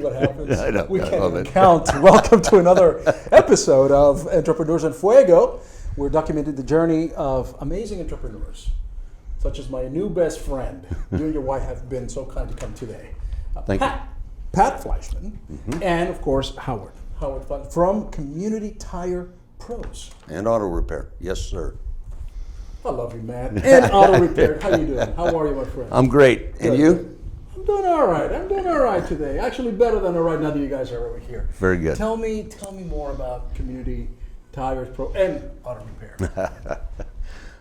what happens. I know. We I can't love even it. count. Welcome to another episode of Entrepreneurs and Fuego. We're documenting the journey of amazing entrepreneurs, such as my new best friend. You and your wife have been so kind to come today. Thank you. Pat Fleischman, and of course Howard Fleischman from Community Tire Pros. And auto repair. Yes, sir. I love you, man. And auto repair. How you doing? How are you, my friend? I'm great. And Good. you? I'm doing all right. I'm doing all right today. Actually, better than all right now that you guys are over here. Very good. Tell me more about Community Tires Pro and auto repair.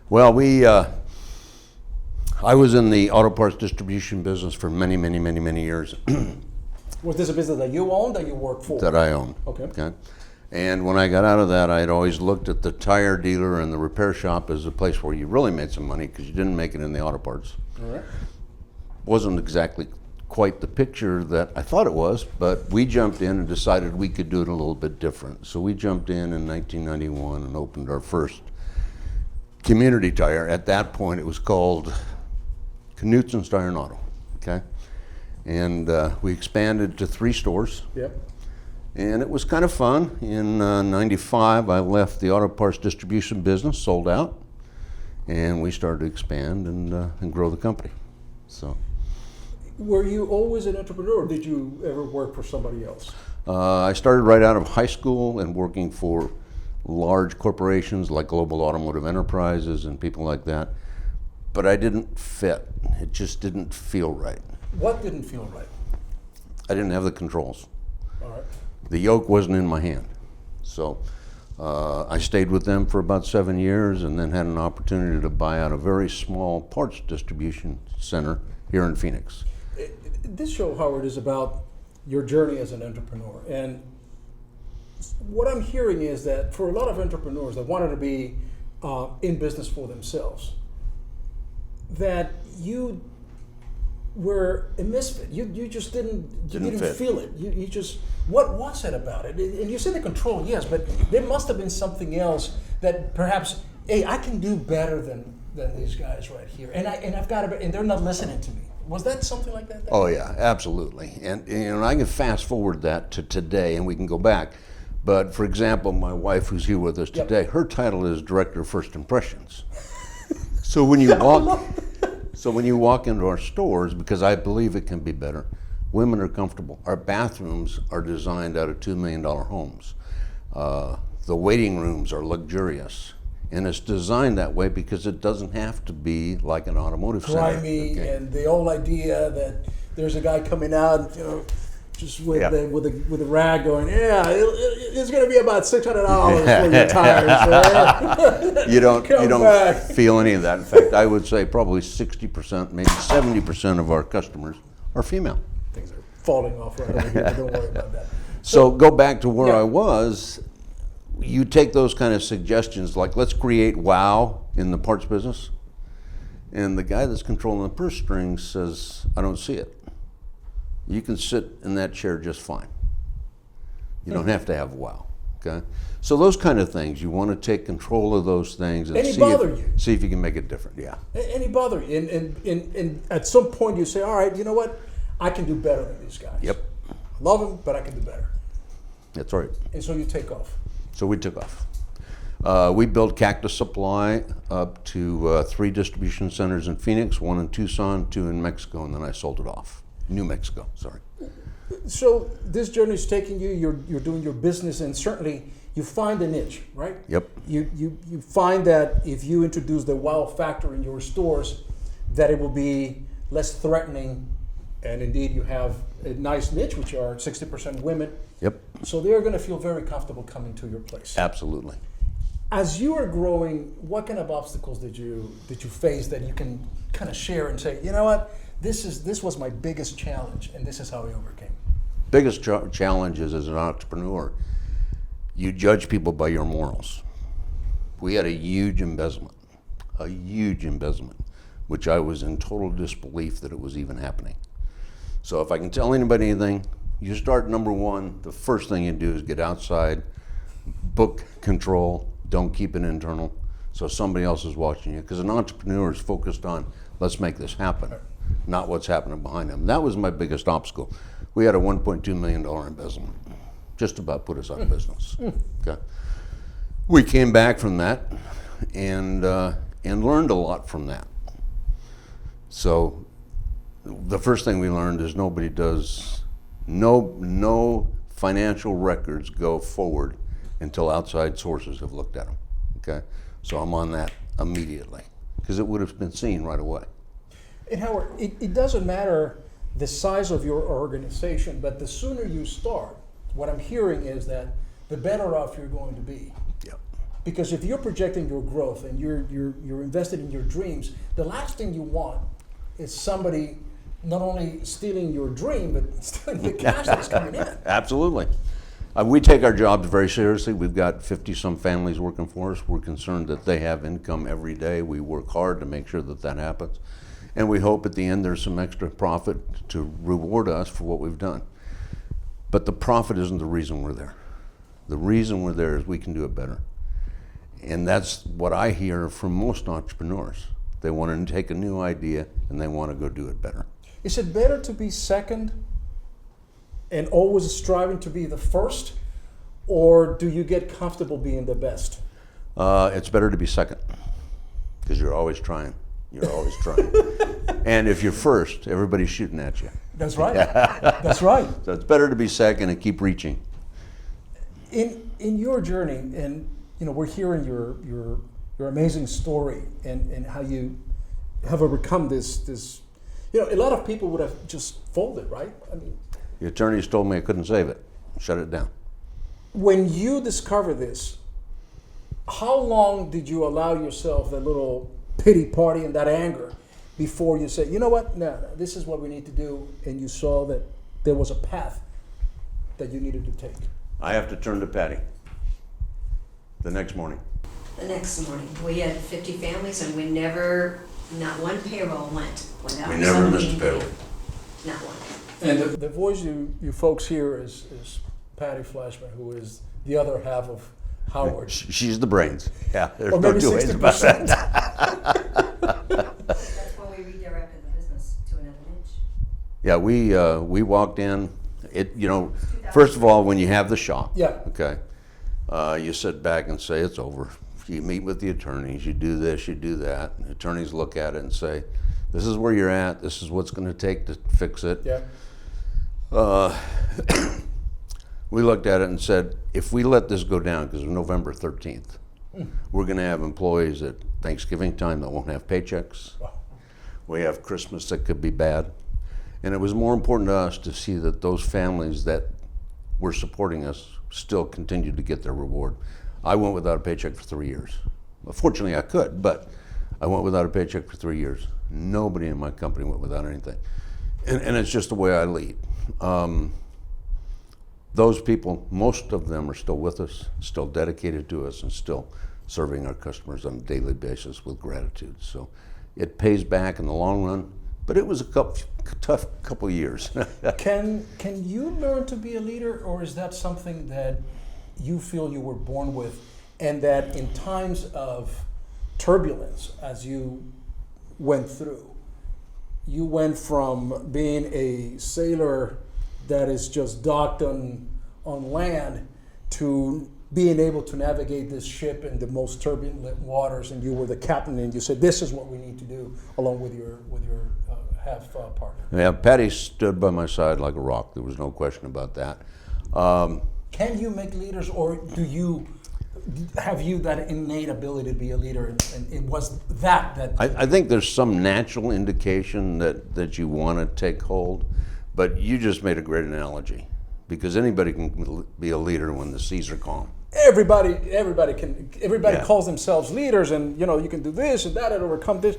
Well, I was in the auto parts distribution business for many, many, many, many years. Was this a business that you owned or you worked for? That I owned. Okay. And when I got out of that, I had always looked at the tire dealer and the repair shop as a place where you really made some money because you didn't make it in the auto parts. All right. Wasn't exactly quite the picture that I thought it was, but we jumped in and decided we could do it a little bit different. So we jumped in 1991 and opened our first Community Tire. At that point, it was called Knutson's Tire and Auto. Okay, and we expanded to 3 stores. Yep. And it was kind of fun. In '95, I left the auto parts distribution business, sold out, and we started to expand and grow the company. So, Were you always an entrepreneur, or did you ever work for somebody else? I started right out of high school and working for large corporations like Global Automotive Enterprises and people like that. But I didn't fit. It just didn't feel right. What didn't feel right? I didn't have the controls. All right. The yoke wasn't in my hand. So I stayed with them for about 7 years and then had an opportunity to buy out a very small parts distribution center here in Phoenix. This show, Howard, is about your journey as an entrepreneur. And what I'm hearing is that for a lot of entrepreneurs that wanted to be in business for themselves, that you were a misfit. You just didn't fit. feel it. You just, what was it about it? And you said the control, yes, but there must have been something else that perhaps, hey, I can do better than these guys right here, and I've got to, and they're not listening to me. Was that something like that? Oh yeah, absolutely. And I can fast forward that to today, and we can go back. But for example, my wife, who's here with us today, her title is Director of First Impressions. So when you walk into our stores, because I believe it can be better, women are comfortable. Our bathrooms are designed out of $2 million homes. The waiting rooms are luxurious. And it's designed that way because it doesn't have to be like an automotive center. Grimy, okay. And the old idea that there's a guy coming out, just with a rag going, yeah, it's going to be about $600 for your tires. You don't feel any of that. In fact, I would say probably 60%, maybe 70% of our customers are female. Things are falling off right over here. Don't worry about that. So go back to where I was. You take those kind of suggestions, like let's create wow in the parts business, and the guy that's controlling the purse strings says, I don't see it. You can sit in that chair just fine. You don't have to have wow, okay? So those kind of things, you want to take control of those things and see if you can make it different, yeah. Any bother you? And at some point you say, all right, you know what? I can do better than these guys. Yep. I love them, but I can do better. That's right. And so you take off. So we took off. We built Cactus Supply up to 3 distribution centers in Phoenix, 1 in Tucson, 2 in Mexico, and then I sold it off. New Mexico, sorry. So this journey is taking you, you're doing your business, and certainly you find a niche, right? Yep. You find that if you introduce the wow factor in your stores, that it will be less threatening, and indeed you have a nice niche, which are 60% women. Yep. So they're going to feel very comfortable coming to your place. Absolutely. As you are growing, what kind of obstacles did you face that you can kind of share and say, you know what, this was my biggest challenge, and this is how I overcame? Biggest challenge is, as an entrepreneur, you judge people by your morals. We had a huge embezzlement, which I was in total disbelief that it was even happening. So if I can tell anybody anything, you start number 1, the first thing you do is get outside, book control, don't keep it internal, so somebody else is watching you. Because an entrepreneur is focused on, let's make this happen. not what's happening behind them. That was my biggest obstacle. We had a $1.2 million embezzlement. Just about put us out of business. Okay. We came back from that and learned a lot from that. So the first thing we learned is no financial records go forward until outside sources have looked at them. Okay. So I'm on that immediately because it would have been seen right away. And Howard, it doesn't matter the size of your organization, but the sooner you start, what I'm hearing is that the better off you're going to be. Yep. Because if you're projecting your growth and you're invested in your dreams, the last thing you want is somebody not only stealing your dream, but stealing the cash that's coming in. Absolutely. We take our jobs very seriously. We've got 50-some families working for us. We're concerned that they have income every day. We work hard to make sure that that happens. And we hope at the end there's some extra profit to reward us for what we've done. But the profit isn't the reason we're there. The reason we're there is we can do it better. And that's what I hear from most entrepreneurs. They want to take a new idea and they want to go do it better. Is it better to be second and always striving to be the first, or do you get comfortable being the best? It's better to be second because you're always trying. You're always trying. And if you're first, everybody's shooting at you. That's right. That's right. So it's better to be second and keep reaching. In your journey, and we're hearing your amazing story and how you have overcome this. A lot of people would have just folded, right? I mean, the attorneys told me I couldn't save it. Shut it down. When you discovered this, how long did you allow yourself that little pity party and that anger before you said, you know what, no, this is what we need to do, and you saw that there was a path that you needed to take? I have to turn to Patty the next morning. The next morning, we had 50 families, and not one payroll went without We never someone missed a being payroll. paid. Not one. And the voice you folks hear is Patty Fleischman, who is the other half of Howard. She's the brains. Yeah, there's Or no maybe two ways about 60%. that. That's when we redirected the business to another niche. Yeah, we walked in. First of all, when you have the shop, Yeah. okay, you sit back and say it's over. You meet with the attorneys. You do this, you do that. And the attorneys look at it and say, "This is where you're at. This is what's going to take to fix it." Yeah. We looked at it and said, if we let this go down, because it's November 13th, we're going to have employees at Thanksgiving time that won't have paychecks. Wow. We have Christmas that could be bad. And it was more important to us to see that those families that were supporting us still continued to get their reward. I went without a paycheck for 3 years. Well, fortunately, I could, but I went without a paycheck for 3 years. Nobody in my company went without anything. And it's just the way I lead. Those people, most of them are still with us, still dedicated to us, and still serving our customers on a daily basis with gratitude. So it pays back in the long run, but it was a tough couple years. Can you learn to be a leader, or is that something that you feel you were born with, and that in times of turbulence, as you went through, you went from being a sailor that is just docked on land to being able to navigate this ship in the most turbulent waters, and you were the captain, and you said, "This is what we need to do," along with your half partner. Yeah, Patty stood by my side like a rock. There was no question about that. Can you make leaders, or have you that innate ability to be a leader, and it was that I think there's some natural indication that you want to take hold, but you just made a great analogy, because anybody can be a leader when the seas are calm. everybody Yeah. calls themselves leaders, and you can do this and that and overcome this.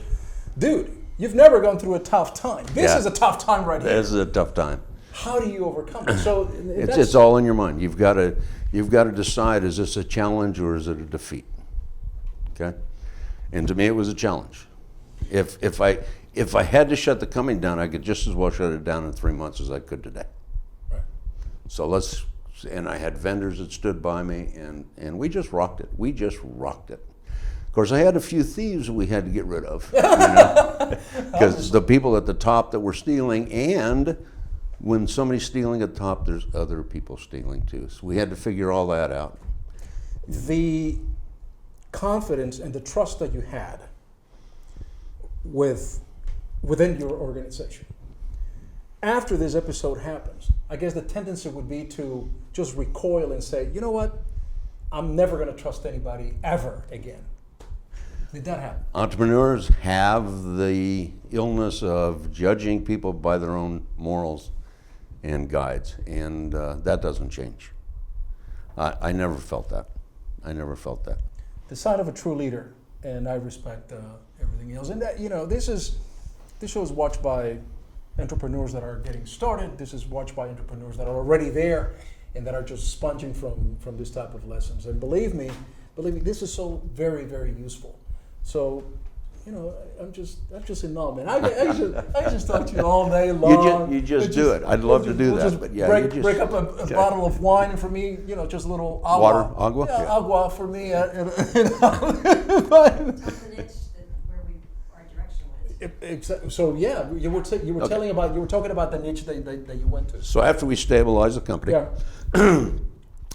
Dude, you've never gone through a tough time. This is a tough time right here. This is a tough time. How do you overcome it? So It's all in your mind. You've got to decide: is this a challenge or is it a defeat? Okay, and to me, it was a challenge. If I had to shut the company down, I could just as well shut it down in 3 months as I could today. Right. So and I had vendors that stood by me, and we just rocked it. We just rocked it. Of course, I had a few thieves we had to get rid of, because the people at the top that were stealing, and when somebody's stealing at the top, there's other people stealing too. So we had to figure all that out. The confidence and the trust that you had within your organization. After this episode happens, I guess the tendency would be to just recoil and say, you know what? I'm never going to trust anybody ever again. Did that happen? Entrepreneurs have the illness of judging people by their own morals and guides, and that doesn't change. I never felt that. I never felt that. The sign of a true leader, and I respect everything else. And that, this show is watched by entrepreneurs that are getting started. This is watched by entrepreneurs that are already there and that are just sponging from this type of lessons. And believe me, this is so very, very useful. So, I'm just in awe, man. I just talk to you all day long. You just do it. I'd love to do that, but yeah, break up a bottle of wine, and for me, just a little agua. Water, agua. Yeah, agua for me. Tell the niche where our direction went. Exactly. So yeah, you were talking about the niche that you went to. So after we stabilized the company, Yeah.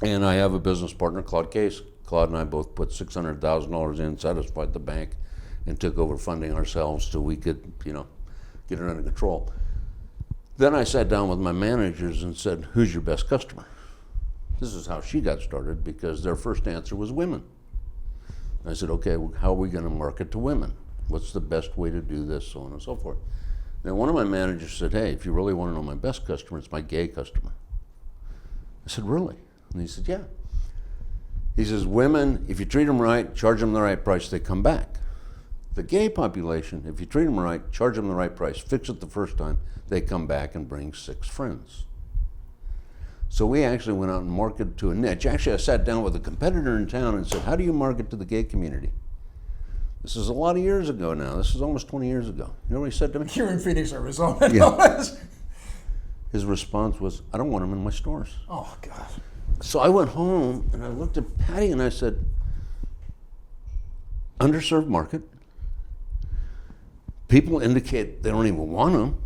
and I have a business partner, Claude Case. Claude and I both put $600,000 in, satisfied the bank, and took over funding ourselves so we could, get it under control. Then I sat down with my managers and said, who's your best customer? This is how she got started, because their first answer was women. I said, okay, how are we going to market to women? What's the best way to do this, so on and so forth. Then one of my managers said, hey, if you really want to know my best customer, it's my gay customer. I said, really? And he said, yeah. He says, women, if you treat them right, charge them the right price, they come back. The gay population, if you treat them right, charge them the right price, fix it the first time, they come back and bring 6 friends. So we actually went out and marketed to a niche. Actually, I sat down with a competitor in town and said, how do you market to the gay community? This is a lot of years ago now. This is almost 20 years ago. You know what he said to me? Here in Phoenix, Arizona. Yeah. His response was, I don't want them in my stores. Oh, God. So I went home and I looked at Patty and I said, underserved market. People indicate they don't even want them.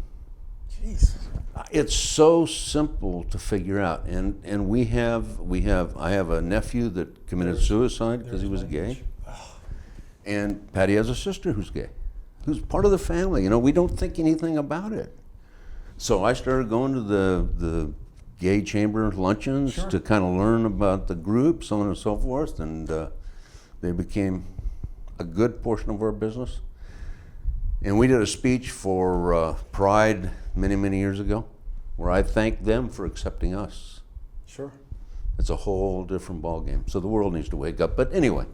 Jeez. It's so simple to figure out. And I have a nephew that committed suicide because he was gay. And Patty has a sister who's gay, who's part of the family. We don't think anything about it. So I started going to the gay chamber luncheons to kind of learn about the group, so on and so forth, and they became a good portion of our business. And we did a speech for Pride many, many years ago, where I thanked them for accepting us. Sure. It's a whole different ballgame. So the world needs to wake up. But anyway,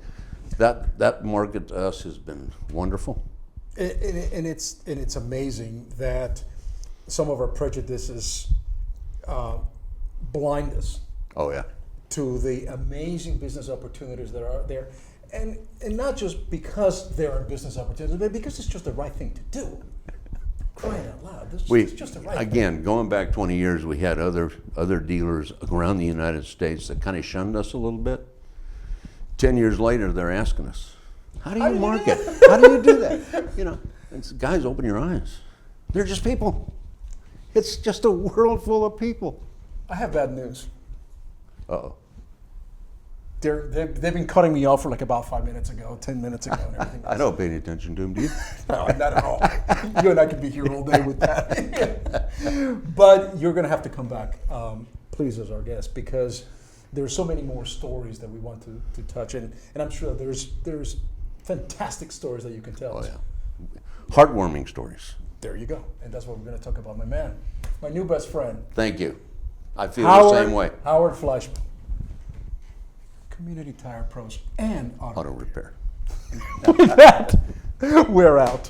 that market to us has been wonderful. And it's amazing that some of our prejudices blind us. Oh yeah. To the amazing business opportunities that are there, and not just because there are business opportunities, but because it's just the right thing to do. Crying out loud, it's just the right thing. Again, going back 20 years, we had other dealers around the United States that kind of shunned us a little bit. 10 years later, they're asking us, how do you market? How do you do that? And guys, open your eyes. They're just people. It's just a world full of people. I have bad news. Uh-oh. They've been cutting me off for like about 5 minutes ago, 10 minutes ago, and everything. I don't pay any attention to them, do you? No, not at all. You and I could be here all day with that. But you're going to have to come back, please, as our guest, because there's so many more stories that we want to touch, and I'm sure there's fantastic stories that you can tell us. Oh yeah, heartwarming stories. There you go, and that's what we're going to talk about, my man, my new best friend. Thank you. I feel the same way. Howard Fleischman, Community Tire Pros and Auto Auto repair. With that, we're out.